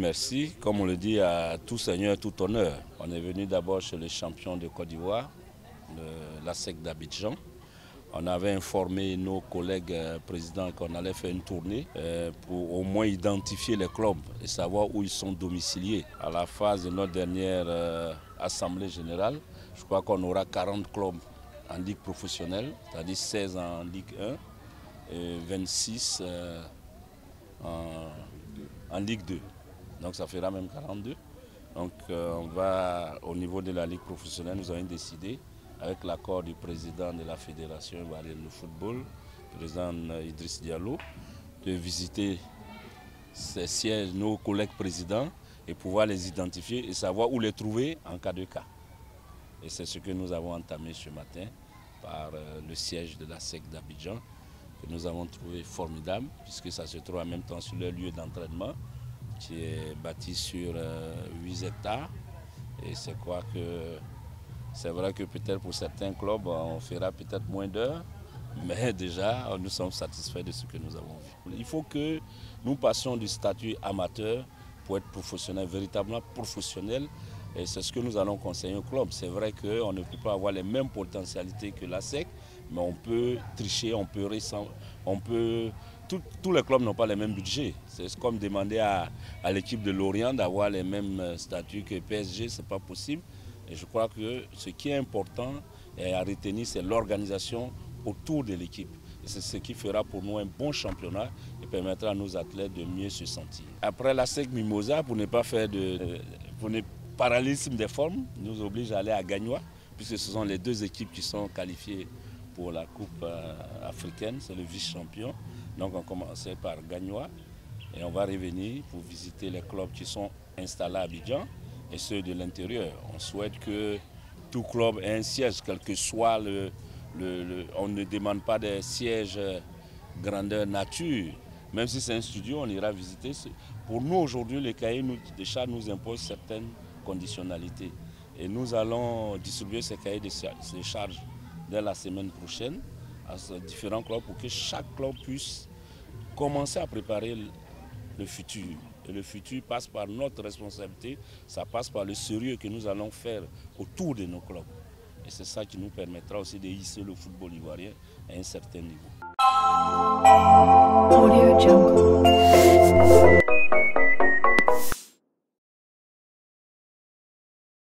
merci. Comme on le dit, à tout seigneur, tout honneur. On est venu d'abord chez les champions de Côte d'Ivoire, l'ASEC d'Abidjan. On avait informé nos collègues présidents qu'on allait faire une tournée pour au moins identifier les clubs et savoir où ils sont domiciliés. À la phase de notre dernière assemblée générale, je crois qu'on aura 40 clubs en ligue professionnelle, c'est-à-dire 16 en Ligue 1 et 26 en Ligue 2. Donc ça fera même 42. Donc on va, au niveau de la Ligue professionnelle, nous avons décidé, avec l'accord du président de la Fédération ivoirienne de football, le président Idriss Diallo, de visiter ces sièges, nos collègues présidents, et pouvoir les identifier et savoir où les trouver en cas de cas. Et c'est ce que nous avons entamé ce matin par le siège de la SEC d'Abidjan, que nous avons trouvé formidable, puisque ça se trouve en même temps sur le lieu d'entraînement, qui est bâti sur 8 hectares. Et c'est quoi que c'est vrai que peut-être pour certains clubs, on fera peut-être moins d'heures, mais déjà, nous sommes satisfaits de ce que nous avons vu. Il faut que nous passions du statut amateur pour être professionnel, véritablement professionnel. Et c'est ce que nous allons conseiller au club. C'est vrai qu'on ne peut pas avoir les mêmes potentialités que la SEC, mais on peut tricher, on peut tous les clubs n'ont pas les mêmes budgets. C'est comme demander à l'équipe de Lorient d'avoir les mêmes statuts que PSG, ce n'est pas possible. Et je crois que ce qui est important et à retenir, c'est l'organisation autour de l'équipe. Et c'est ce qui fera pour nous un bon championnat et permettra à nos athlètes de mieux se sentir. Après la SEC Mimosa, pour ne pas faire parallélisme des formes, nous oblige à aller à Gagnoa, puisque ce sont les deux équipes qui sont qualifiées pour la Coupe africaine, c'est le vice-champion. Donc on commençait par Gagnoa et on va revenir pour visiter les clubs qui sont installés à Abidjan et ceux de l'intérieur. On souhaite que tout club ait un siège, quel que soit on ne demande pas des sièges grandeur nature. Même si c'est un studio, on ira visiter. Pour nous aujourd'hui, les cahiers de charges nous imposent certaines conditionnalités. Et nous allons distribuer ces cahiers de charges dès la semaine prochaine à ces différents clubs pour que chaque club puisse commencer à préparer le futur. Et le futur passe par notre responsabilité, ça passe par le sérieux que nous allons faire autour de nos clubs. Et c'est ça qui nous permettra aussi de hisser le football ivoirien à un certain niveau. Audio Jungle.